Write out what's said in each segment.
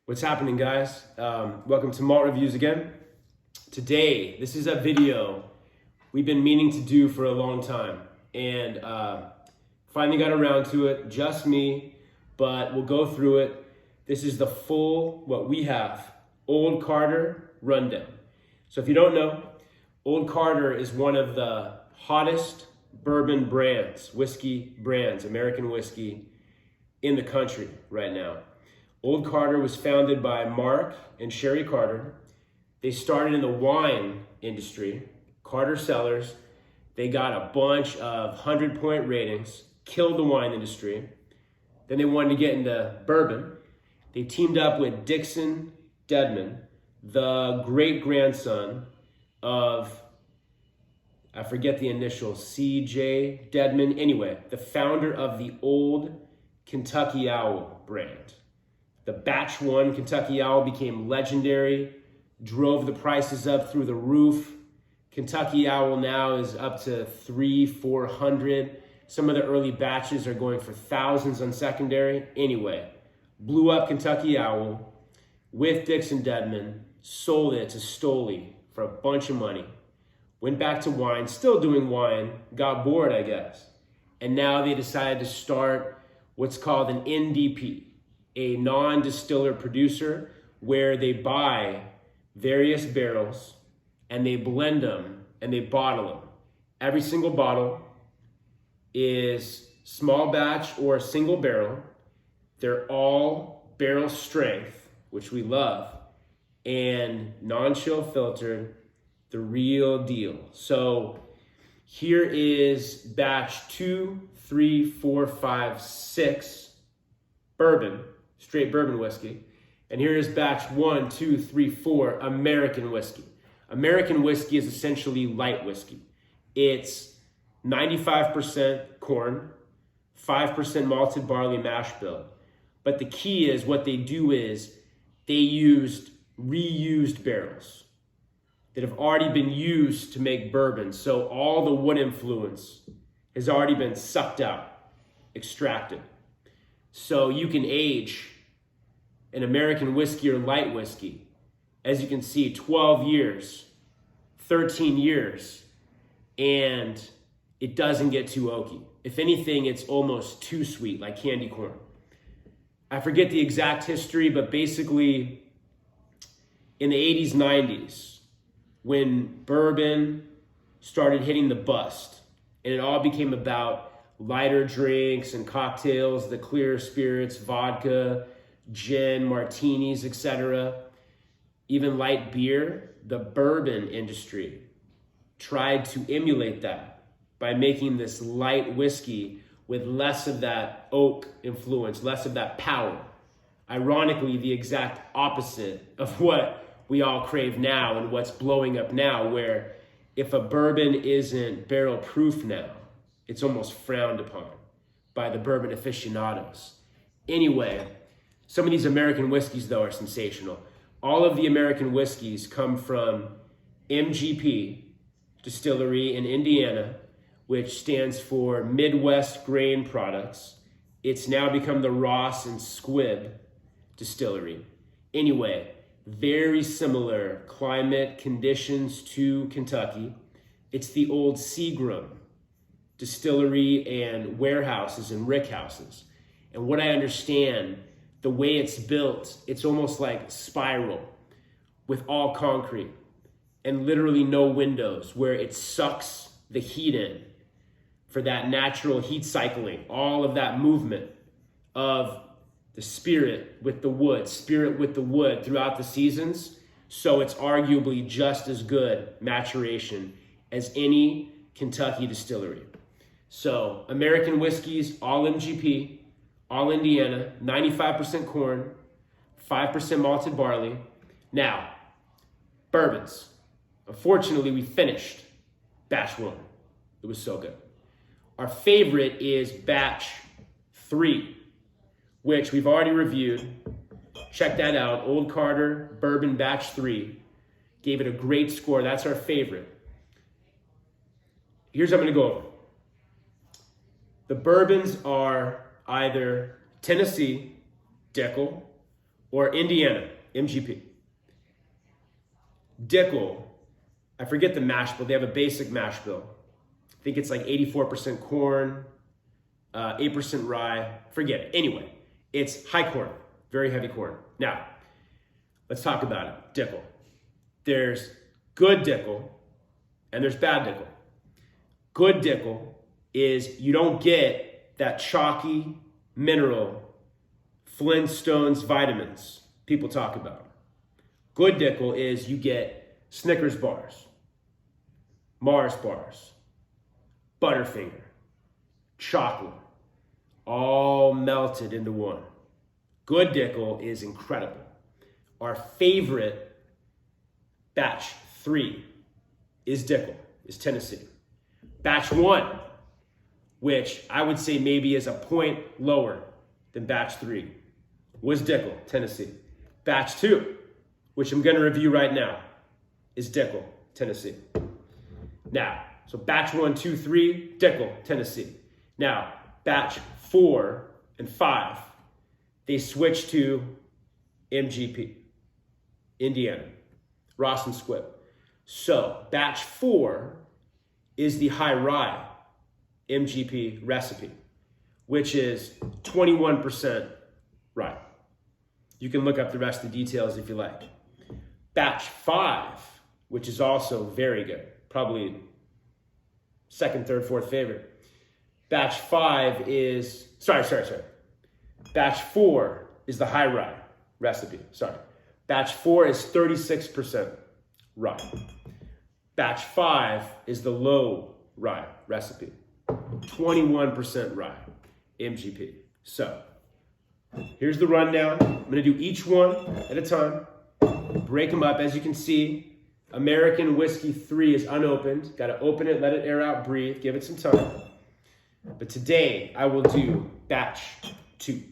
What's happening, guys? Welcome to Malt Reviews again. Today, this is a video we've been meaning to do for a long time, and finally got around to it. Just me, but we'll go through it. This is the full, what we have, Old Carter rundown. So if you don't know, Old Carter is one of the hottest bourbon brands, whiskey brands, American whiskey in the country right now. Old Carter was founded by Mark and Sherry Carter. They started in the wine industry, Carter Cellars. They got a bunch of 100-point ratings, killed the wine industry. Then they wanted to get into bourbon. They teamed up with Dixon Dedman, the great-grandson of, I forget the initials, C.J. Dedman. Anyway, the founder of the Old Kentucky Owl brand. The Batch 1 Kentucky Owl became legendary, drove the prices up through the roof. Kentucky Owl now is up to $300-400. Some of the early batches are going for thousands on secondary. Anyway, blew up Kentucky Owl with Dixon Dedman, sold it to Stoli for a bunch of money. Went back to wine, still doing wine, got bored, I guess. And now they decided to start what's called an NDP, a non-distiller producer, where they buy various barrels and they blend them and they bottle them. Every single bottle is small batch or single barrel. They're all barrel strength, which we love, and non-chill filtered, the real deal. So here is batch 2, 3, 4, 5, 6 bourbon, straight bourbon whiskey. And here is batch 1, 2, 3, 4 American whiskey. American whiskey is essentially light whiskey. It's 95% corn, 5% malted barley mash bill. But the key is what they do is they used reused barrels that have already been used to make bourbon. So all the wood influence has already been sucked out, extracted. So you can age an American whiskey or light whiskey, as you can see, 12 years, 13 years, and it doesn't get too oaky. If anything, it's almost too sweet, like candy corn. I forget the exact history, but basically in the 80s, 90s, when bourbon started hitting the bust, and it all became about lighter drinks and cocktails, the clear spirits, vodka, gin, martinis, etc., even light beer, the bourbon industry tried to emulate that by making this light whiskey with less of that oak influence, less of that power. Ironically, the exact opposite of what we all crave now and what's blowing up now, where if a bourbon isn't barrel proof now, it's almost frowned upon by the bourbon aficionados. Anyway, some of these American whiskeys, though, are sensational. All of the American whiskeys come from MGP Distillery in Indiana, which stands for Midwest Grain Products. It's now become the Ross and Squibb Distillery. Anyway, very similar climate conditions to Kentucky. It's the old Seagram distillery and warehouses and rick houses. And what I understand, the way it's built, it's almost like spiral with all concrete and literally no windows, where it sucks the heat in for that natural heat cycling, all of that movement of the spirit with the wood throughout the seasons. So it's arguably just as good maturation as any Kentucky distillery. So American whiskeys, all MGP, all Indiana, 95% corn, 5% malted barley. Now, bourbons. Unfortunately, we finished batch 1. It was so good. Our favorite is batch 3, which we've already reviewed. Check that out. Old Carter Bourbon Batch 3. Gave it a great score. That's our favorite. Here's what I'm going to go over. The bourbons are either Tennessee, Dickel, or Indiana, MGP. Dickel, I forget the mash bill. They have a basic mash bill. I think it's like 84% corn, 8% rye. Forget it. Anyway, it's high corn, very heavy corn. Now, let's talk about it. Dickel. There's good Dickel and there's bad Dickel. Good Dickel is you don't get that chalky mineral Flintstones vitamins people talk about. Good Dickel is you get Snickers bars, Mars bars, Butterfinger, chocolate, all melted into one. Good Dickel is incredible. Our favorite batch 3 is Dickel, is Tennessee. Batch 1, which I would say maybe is a point lower than batch 3, was Dickel, Tennessee. Batch 2, which I'm going to review right now, is Dickel, Tennessee. Now, so batch 1, 2, 3, Dickel, Tennessee. Now, batch 4 and 5, they switched to MGP, Indiana, Ross and Squibb. So batch 4 is the high rye MGP recipe, which is 21% rye. You can look up the rest of the details if you like. Batch 5, which is also very good, probably second, third, fourth favorite. Batch 5 is, Batch 4 is the high rye recipe, Batch 4 is 36% rye. Batch 5 is the low rye recipe, 21% rye, MGP. So, here's the rundown. I'm gonna do each one at a time, break them up. As you can see, American Whiskey 3 is unopened. Gotta open it, let it air out, breathe, give it some time. But today, I will do batch 2.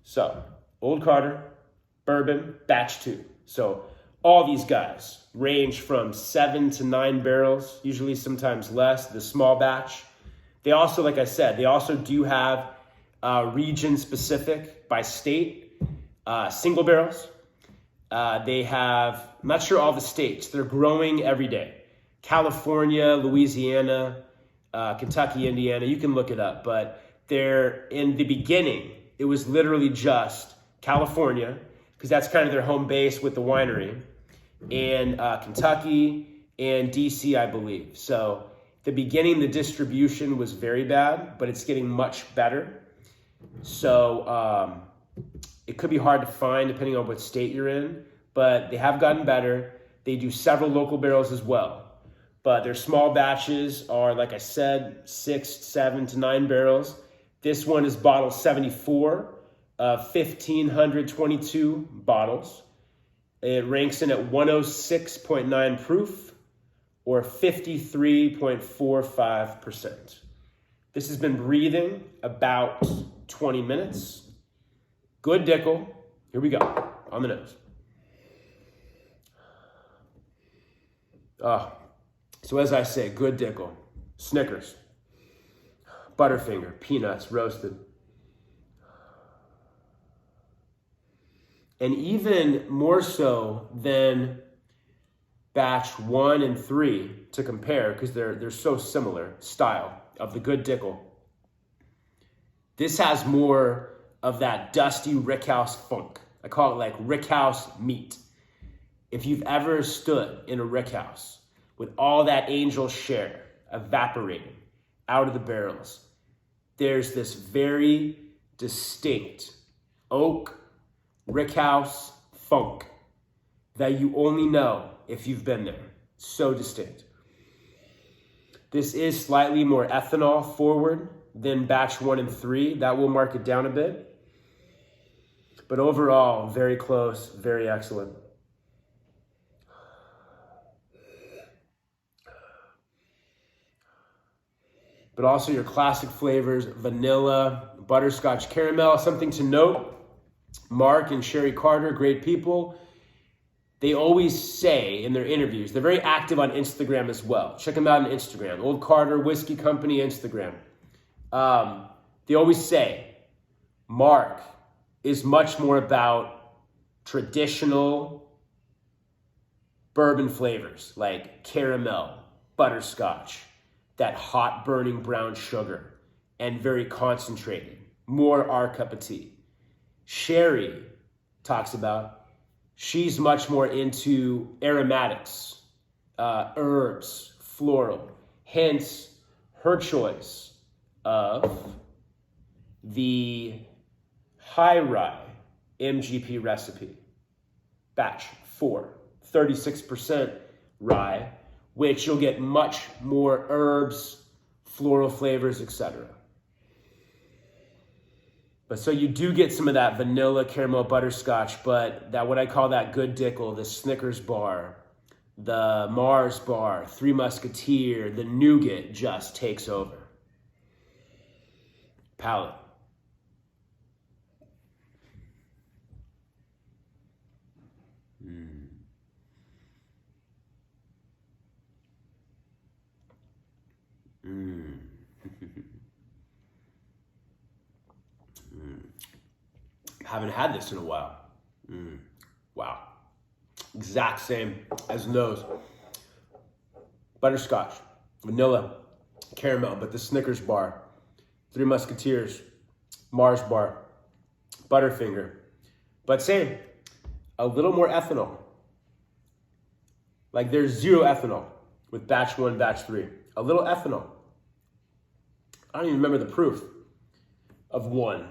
So, Old Carter, Bourbon, batch 2. So, all these guys range from 7 to 9 barrels, usually sometimes less, the small batch. They also, like I said, they also do have region specific by state, single barrels. They have, I'm not sure all the states, they're growing every day. California, Louisiana, Kentucky, Indiana, you can look it up, but they're in the beginning, it was literally just California, because that's kind of their home base with the winery, and Kentucky and DC, I believe. So the beginning, the distribution was very bad, but it's getting much better. So it could be hard to find depending on what state you're in, but they have gotten better. They do several local barrels as well, but their small batches are, like I said, 6, 7 to 9 barrels. This one is bottle 74 of 1,522 bottles. It ranks in at 106.9 proof or 53.45%. This has been breathing about 20 minutes. Good Dickel. Here we go, on the nose. So as I say, good Dickel. Snickers. Butterfinger, peanuts, roasted. And even more so than batch 1 and 3 to compare, because they're so similar style of the good Dickel. This has more of that dusty rickhouse funk. I call it like rickhouse meat. If you've ever stood in a rickhouse with all that angel share evaporating out of the barrels, there's this very distinct oak rickhouse funk that you only know if you've been there. So distinct. This is slightly more ethanol forward than batch 1 and 3. That will mark it down a bit. But overall, very close, very excellent. But also your classic flavors, vanilla, butterscotch caramel. Something to note, Mark and Sherry Carter, great people. they always say in their interviews, they're very active on Instagram as well. Check them out on Instagram, Old Carter Whiskey Company Instagram. They always say, Mark is much more about traditional bourbon flavors like caramel, butterscotch, that hot burning brown sugar, and very concentrated, more our cup of tea. Sherry talks about, she's much more into aromatics, herbs, floral, hence her choice of the high rye MGP recipe, batch 4, 36% rye, which you'll get much more herbs, floral flavors, etc. But so you do get some of that vanilla, caramel, butterscotch, but that what I call that good Dickel, the Snickers bar, the Mars bar, Three Musketeer, the nougat just takes over. Palate. Haven't had this in a while. Wow. Exact same as those. Butterscotch, vanilla, caramel, but the Snickers bar, Three Musketeers, Mars bar, Butterfinger. But same, a little more ethanol. Like there's 0 ethanol with batch 1, batch 3. A little ethanol. I don't even remember the proof of 1.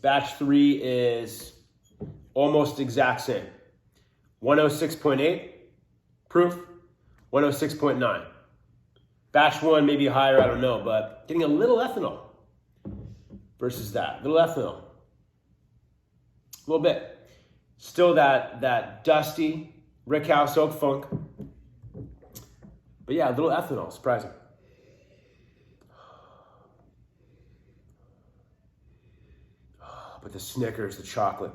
Batch 3 is almost exact same. 106.8 proof, 106.9. Batch 1 maybe higher, I don't know, but getting a little ethanol versus that. Little ethanol. A little bit. Still that dusty Rickhouse oak funk. But yeah, a little ethanol, surprising. But the Snickers, the chocolate.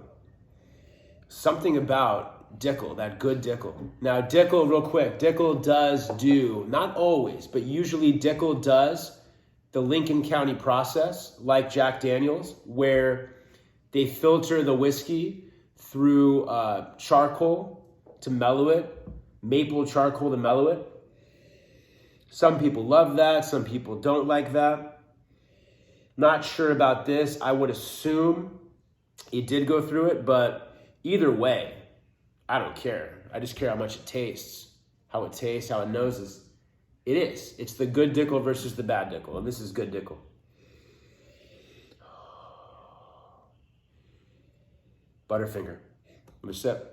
Something about Dickel, that good Dickel. Now Dickel, real quick, Dickel does do, not always, but usually Dickel does the Lincoln County process, like Jack Daniels, where they filter the whiskey through charcoal to mellow it, maple charcoal to mellow it. Some people love that, some people don't like that. Not sure about this. I would assume it did go through it, but either way, I don't care. I just care how much it tastes, how it noses. It is. It's the good Dickel versus the bad Dickel, and this is good Dickel. Butterfinger. Let me sip.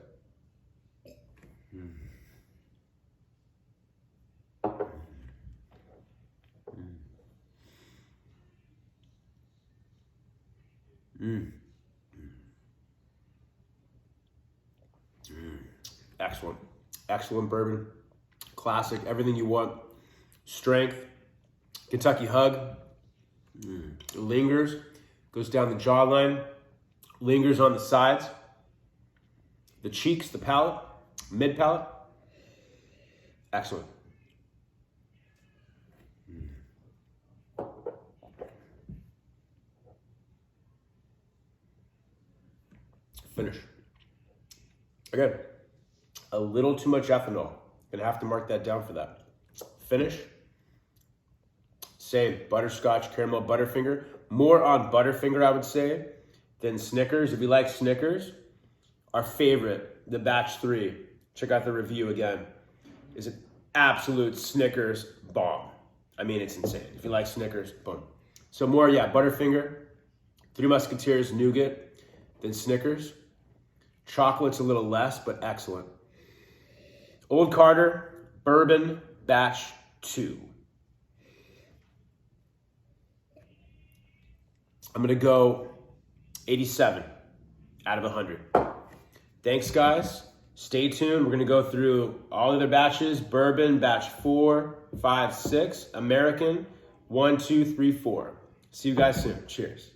Excellent. Excellent bourbon. Classic. Everything you want. Strength. Kentucky hug. Lingers. Goes down the jawline. Lingers on the sides. The cheeks, the palate. Mid palate. Excellent. Finish. Again, a little too much ethanol. Gonna have to mark that down for that. Finish. Same, butterscotch, caramel, Butterfinger. More on Butterfinger, I would say, than Snickers. If you like Snickers, our favorite, the batch 3, check out the review again, is an absolute Snickers bomb. I mean, it's insane. If you like Snickers, boom. So more, yeah, Butterfinger, Three Musketeers, nougat, than Snickers. Chocolate's a little less, but excellent. Old Carter, Bourbon, batch 2. I'm gonna go 87 out of 100. Thanks, guys. Stay tuned. We're gonna go through all other batches. Bourbon, batch 4, 5, 6. American, 1, 2, 3, 4. See you guys soon. Cheers.